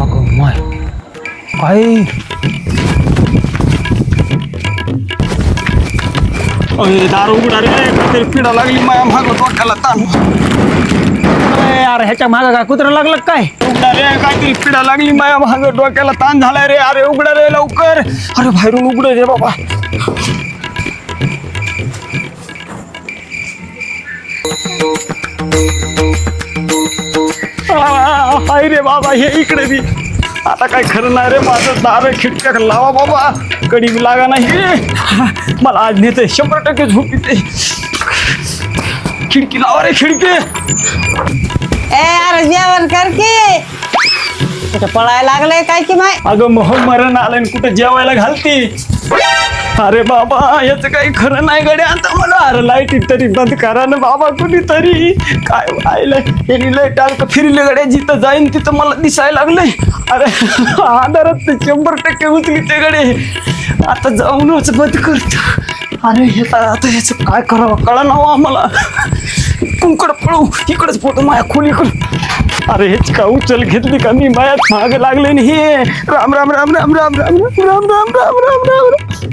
अगं माय काय दार उघडा रे काहीतरी पिढा लागली माया माग डोक्याला ताण यार ह्याच्या मागं काय कुत्रा लागलं काय? उघडा रे काहीतरी पिढा लागली माया माग डोक्याला ताण झालाय रे. अरे उघडा रे लवकर. अरे बाहेरून उघड रे बाबा. हाय रे बाबा हे इकडे बी आता काय खरं नाही रे. माझं दार खिडक्या लावा बाबा. कडी बी लागा नाही रे. मला आज नेते 100% झोप येते. खिडकी लावा रे खिडकी. ए यार जेवण कर की कुठं पळायला लागलंय काय की माय? अगं मोह मरण आलं कुठं जेवायला घालती. अरे बाबा याचं काही खरं नाही गड्या. आता मला अरे लाईट तरी बंद करा ना बाबा कुणीतरी. काय व्हायला लय टाक फिरले गड्या. जिथं जाईन तिथं मला दिसायला लागलंय. अरे आधारात 100% उचली ते गडे. आता जाऊनच बंद करतो. अरे हे आता ह्याचं काय करावं कळा ना आम्हाला. कुंकड पळू इकडंच पोहतो माया खोलीकडं. अरे ह्याची का उचल घेतली का मी मायात मागे लागले नाही. राम राम राम राम राम राम राम राम राम राम राम राम.